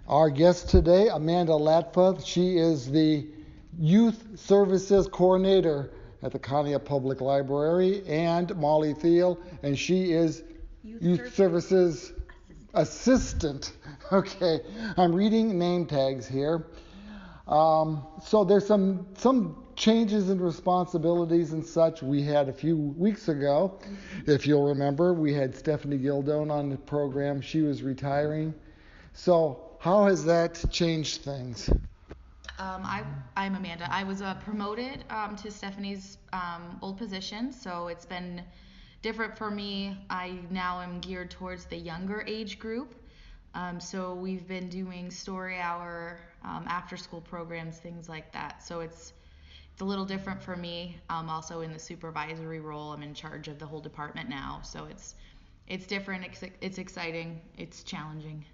Our guest today, Amanda Latva. She is the Youth Services Coordinator at the Conneaut Public Library, and Molly Thiel, and she is Youth Services Assistant. Okay, I'm reading name tags here. So there's some changes in responsibilities and such. We had a few weeks ago, if you'll remember, we had Stephanie Gildone on the program. She was retiring. So how has that changed things? I'm Amanda. I was promoted to Stephanie's old position, so it's been different for me. I now am geared towards the younger age group. So we've been doing story hour, after school programs, things like that. So it's a little different for me. Also in the supervisory role, I'm in charge of the whole department now. So it's different. It's exciting. It's challenging.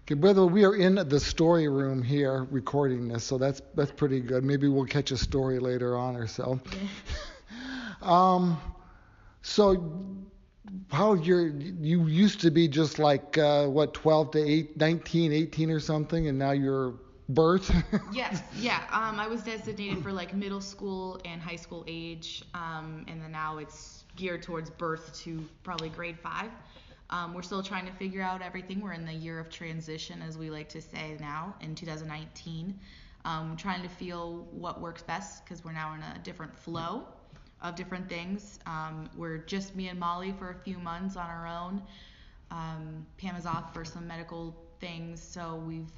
Okay, brother, we are in the story room here recording this, so that's pretty good. Maybe we'll catch a story later on or so. So how you used to be just like 12 to 19, 18 or something, and now you're birth? Yes, yeah. I was designated for like middle school and high school age, and then now it's geared towards birth to probably grade 5. We're still trying to figure out everything. We're in the year of transition, as we like to say now, in 2019. Trying to feel what works best, because we're now in a different flow of different things. We're just me and Molly for a few months on our own. Pam is off for some medical things, so we've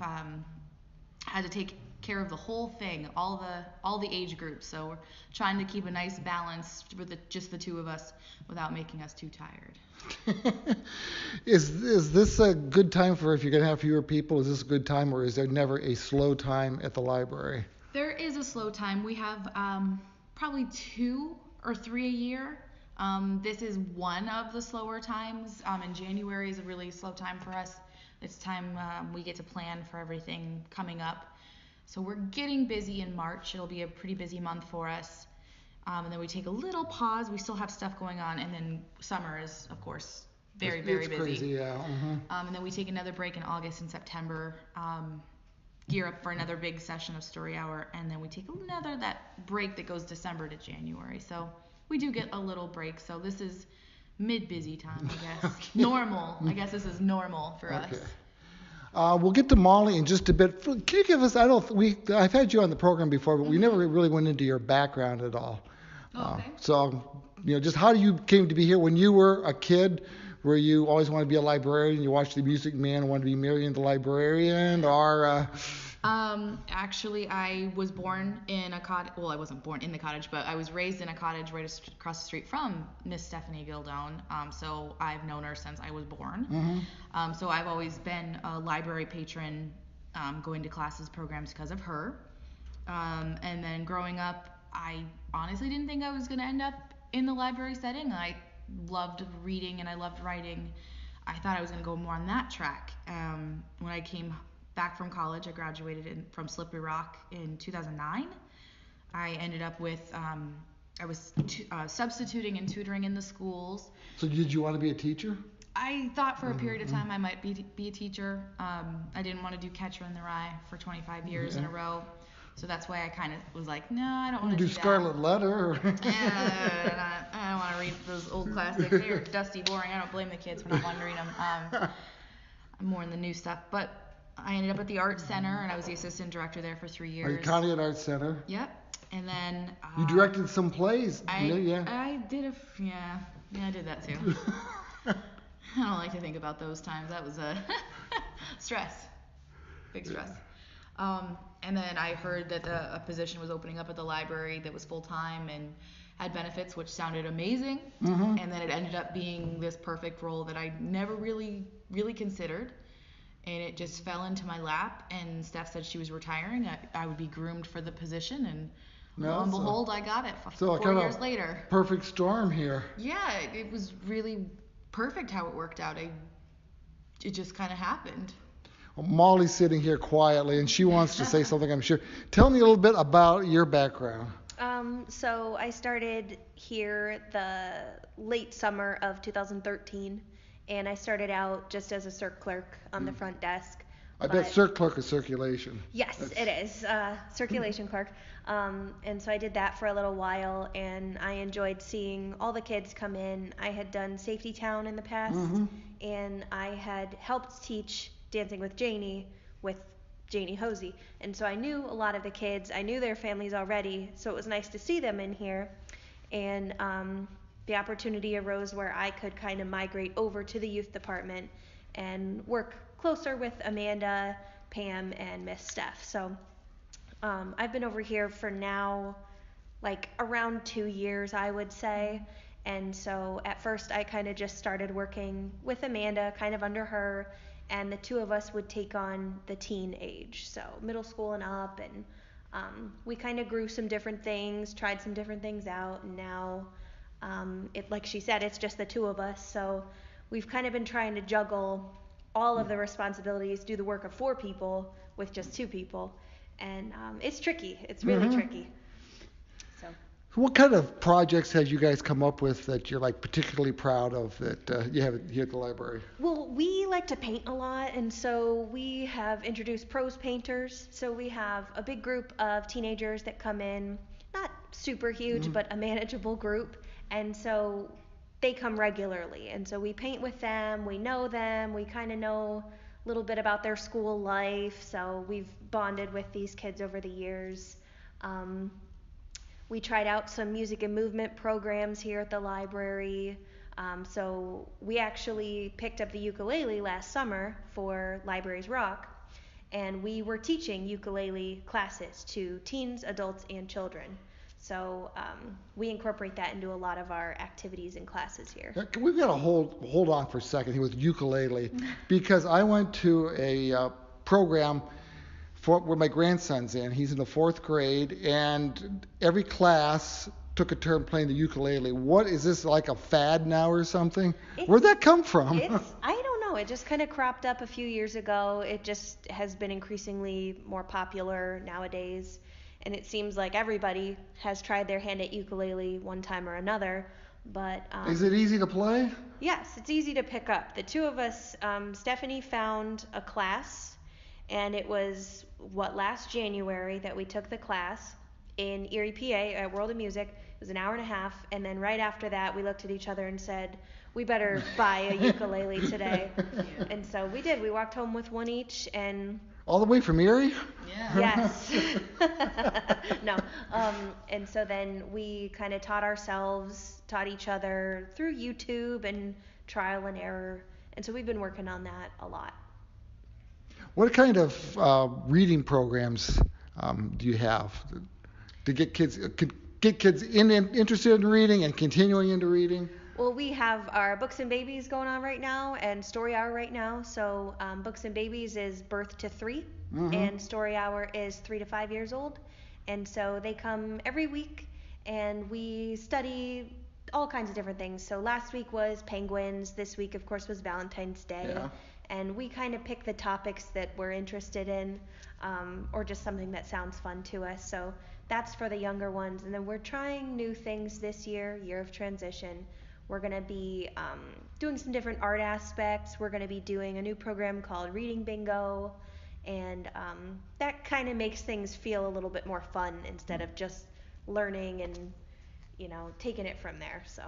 had to take care of the whole thing, all the age groups. So we're trying to keep a nice balance with just the two of us without making us too tired. Is this a good time for, if you're going to have fewer people, is this a good time, or is there never a slow time at the library? There is a slow time. We have probably 2 or 3 a year. This is one of the slower times. And January is a really slow time for us. It's time we get to plan for everything coming up. So we're getting busy in March. It'll be a pretty busy month for us. And then we take a little pause. We still have stuff going on. And then summer is, of course, very, very busy. Crazy, yeah. Mm-hmm. And then we take another break in August and September, gear up for another big session of story hour. And then we take that break that goes December to January. So we do get a little break. So this is mid-busy time, I guess. Okay. Normal. I guess this is normal for us. We'll get to Molly in just a bit. Can you give us, I've had you on the program before, but we never really went into your background at all. Okay. So, just how you came to be here. When you were a kid, were you always wanted to be a librarian? You watched The Music Man and wanted to be Marion the librarian, or? Actually, I was born in a cottage. Well, I wasn't born in the cottage, but I was raised in a cottage right across the street from Miss Stephanie Gildone. So I've known her since I was born. Mm-hmm. So I've always been a library patron, going to classes, programs because of her. And then growing up, I honestly didn't think I was going to end up in the library setting. I loved reading and I loved writing. I thought I was going to go more on that track. When I came back from college, I graduated from Slippery Rock in 2009. I ended up with, I was substituting and tutoring in the schools. So did you want to be a teacher? I thought for a period of time I might be a teacher. I didn't want to do Catcher in the Rye for 25 years in a row. So that's why I kind of was like, no, I don't want to do that. Scarlet Letter. I don't want to read those old classics. They're dusty, boring. I don't blame the kids for not wanting to read them. I'm more in the new stuff. But I ended up at the Art Center, and I was the assistant director there for 3 years. Conneaut Art Center. Yep. And then you directed some plays. I did I did that too. I don't like to think about those times. That was a stress, big stress. And then I heard that a position was opening up at the library that was full time and had benefits, which sounded amazing. Mm-hmm. And then it ended up being this perfect role that I never really considered. And it just fell into my lap. And Steph said she was retiring. I would be groomed for the position, and lo and behold, I got it 4 years later. Perfect storm here. Yeah, it was really perfect how it worked out. It just kind of happened. Well, Molly's sitting here quietly, and she wants to say something, I'm sure. Tell me a little bit about your background. So I started here the late summer of 2013, and I started out just as a circ clerk on the front desk. I bet cert clerk is circulation. Yes, it is. Circulation clerk. And so I did that for a little while, and I enjoyed seeing all the kids come in. I had done Safety Town in the past, and I had helped teach Dancing with Janie Hosey. And so I knew a lot of the kids. I knew their families already, so it was nice to see them in here. And the opportunity arose where I could kind of migrate over to the youth department and work closer with Amanda, Pam, and Miss Steph. So I've been over here for now like around 2 years, I would say. And so at first I kind of just started working with Amanda, kind of under her, and the two of us would take on the teen age, so middle school and up, and we kind of grew some different things, tried some different things out, and now like she said, it's just the two of us. So we've kind of been trying to juggle all of the responsibilities, do the work of 4 people with just 2 people, and it's tricky. It's really tricky. So. What kind of projects have you guys come up with that you're like particularly proud of that you have here at the library? Well, we like to paint a lot, and so we have introduced pros painters. So we have a big group of teenagers that come in, not super huge, but a manageable group, and so they come regularly, and so we paint with them, we know them, we kind of know a little bit about their school life, so we've bonded with these kids over the years. We tried out some music and movement programs here at the library, so we actually picked up the ukulele last summer for Libraries Rock, and we were teaching ukulele classes to teens, adults, and children. So we incorporate that into a lot of our activities and classes here. We've got to hold on for a second here with ukulele, because I went to a program where my grandson's in. He's in the 4th grade, and every class took a turn playing the ukulele. What is this, like a fad now or something? Where'd that come from? I don't know. It just kind of cropped up a few years ago. It just has been increasingly more popular nowadays. And it seems like everybody has tried their hand at ukulele one time or another, but... Is it easy to play? Yes, it's easy to pick up. The two of us, Stephanie found a class, and it was, last January that we took the class in Erie, PA, at World of Music. It was an hour and a half, and then right after that, we looked at each other and said, we better buy a ukulele today. And so we did. We walked home with one each, and... All the way from Erie? Yeah. Yes. No. And so then we kind of taught each other through YouTube and trial and error. And so we've been working on that a lot. What kind of reading programs do you have to get kids interested in reading and continuing into reading? Well, we have our Books and Babies going on right now and Story Hour right now. So Books and Babies is birth to 3, and Story Hour is 3 to 5 years old. And so they come every week, and we study all kinds of different things. So last week was penguins. This week, of course, was Valentine's Day. Yeah. And we kind of pick the topics that we're interested in, or just something that sounds fun to us. So that's for the younger ones. And then we're trying new things this year of transition. We're going to be doing some different art aspects. We're going to be doing a new program called Reading Bingo, and that kind of makes things feel a little bit more fun instead of just learning and, taking it from there. So.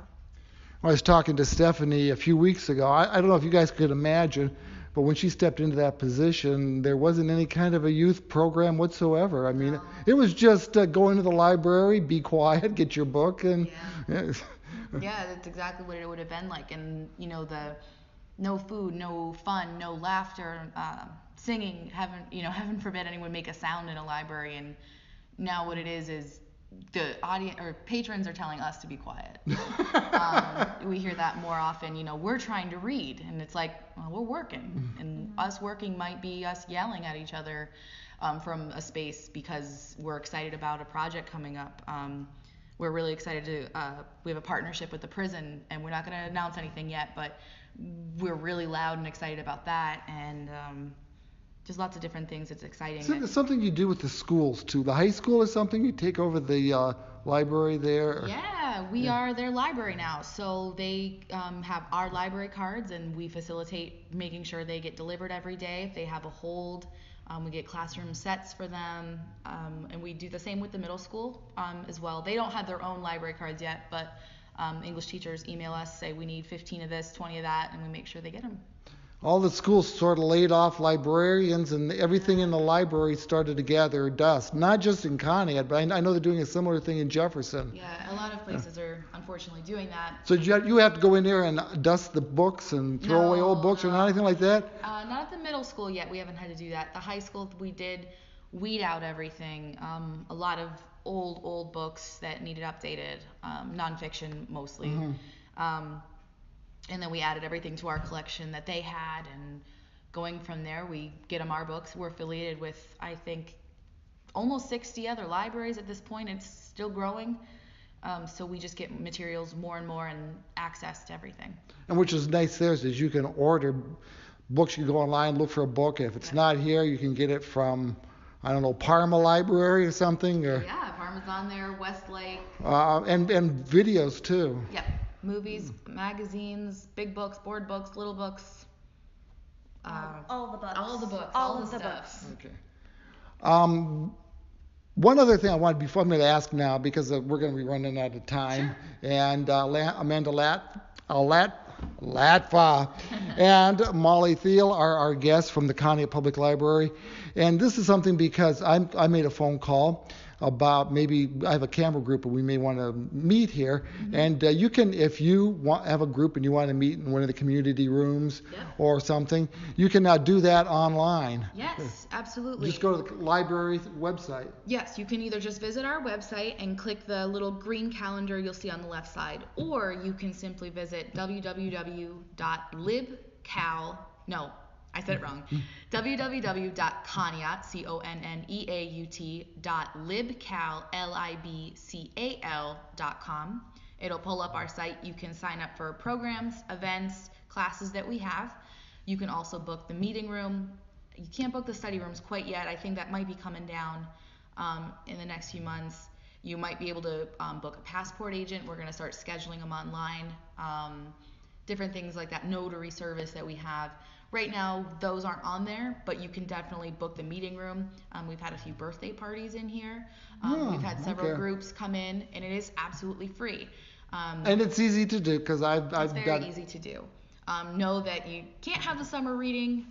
I was talking to Stephanie a few weeks ago. I don't know if you guys could imagine, but when she stepped into that position, there wasn't any kind of a youth program whatsoever. I mean, it was just go into the library, be quiet, get your book, and... Yeah. Yeah, that's exactly what it would have been like. And, the no food, no fun, no laughter, singing, heaven forbid anyone make a sound in a library. And now what it is the audience or patrons are telling us to be quiet. We hear that more often, we're trying to read. And it's like, well, we're working. And us working might be us yelling at each other from a space because we're excited about a project coming up. We're really excited we have a partnership with the prison, and we're not going to announce anything yet, but we're really loud and excited about that, and just lots of different things. It's exciting. So it's something you do with the schools, too. The high school is something you take over the library there? Yeah, Yeah, we are their library now. So they have our library cards, and we facilitate making sure they get delivered every day. If they have a hold, we get classroom sets for them, and we do the same with the middle school as well. They don't have their own library cards yet, but English teachers email us, say we need 15 of this, 20 of that, and we make sure they get them. All the schools sort of laid off librarians, and everything in the library started to gather dust. Not just in Conneaut, but I know they're doing a similar thing in Jefferson. Yeah, a lot of places are unfortunately doing that. So you have to go in there and dust the books and throw away old books or anything like that? Not at the middle school yet. We haven't had to do that. The high school, we did weed out everything. A lot of old books that needed updated, nonfiction mostly. And then we added everything to our collection that they had, and going from there, we get them our books. We're affiliated with, I think, almost 60 other libraries at this point. It's still growing. So we just get materials more and more and access to everything. And which is nice there is you can order books. You can go online, look for a book. If it's not here, you can get it from, I don't know, Parma Library or something. Or, yeah, Parma's on there, Westlake. And videos too. Yep. Movies, magazines, big books, board books, little books. All the books. All the books. All the of the stuff. books. Okay. One other thing I wanted before I'm going to ask now, because we're going to be running out of time, and Amanda Latva and Molly Thiel are our guests from the Conneaut Public Library, and this is something because I made a phone call about maybe I have a camera group and we may want to meet here, and you can, if you have a group and you want to meet in one of the community rooms or something, you can now do that online. Yes, absolutely. Just go to the library website. Yes, you can either just visit our website and click the little green calendar you'll see on the left side, or you can simply visit www.conneaut.libcal.com. It'll pull up our site. You can sign up for programs, events, classes that we have. You can also book the meeting room. You can't book the study rooms quite yet. I think that might be coming down in the next few months. You might be able to book a passport agent. We're going to start scheduling them online. Different things like that, notary service that we have. Right now, those aren't on there, but you can definitely book the meeting room. We've had a few birthday parties in here. We've had several groups come in, and it is absolutely free. And it's easy to do because it's very easy to do. Know that you can't have the summer reading.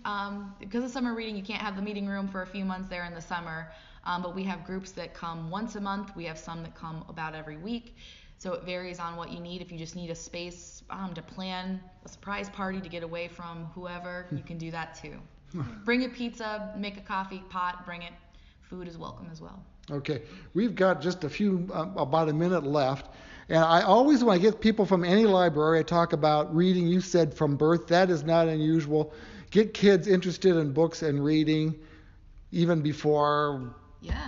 Because of summer reading, you can't have the meeting room for a few months there in the summer. But we have groups that come once a month. We have some that come about every week. So it varies on what you need. If you just need a space to plan a surprise party to get away from whoever, you can do that too. Bring a pizza, make a coffee pot, bring it. Food is welcome as well. Okay, we've got just about a minute left. And I always, when I get people from any library, I talk about reading. You said from birth. That is not unusual. Get kids interested in books and reading even before,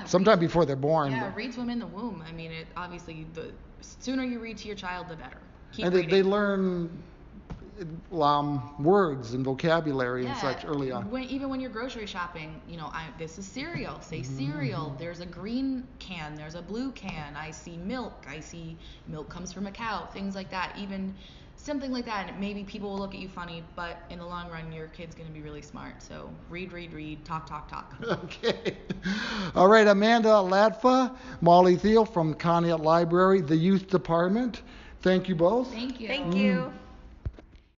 sometime before they're born. Yeah, read to them in the womb. I mean, obviously, the sooner you read to your child, the better. And they learn words and vocabulary and such early on. Even when you're grocery shopping, this is cereal. Say cereal. There's a green can. There's a blue can. I see milk. I see milk comes from a cow. Things like that. Even something like that. And maybe people will look at you funny, but in the long run, your kid's going to be really smart. So read, talk. Okay. All right, Amanda Latva, Molly Thiel from Conneaut Library, the Youth Department. Thank you both. Thank you. Thank you.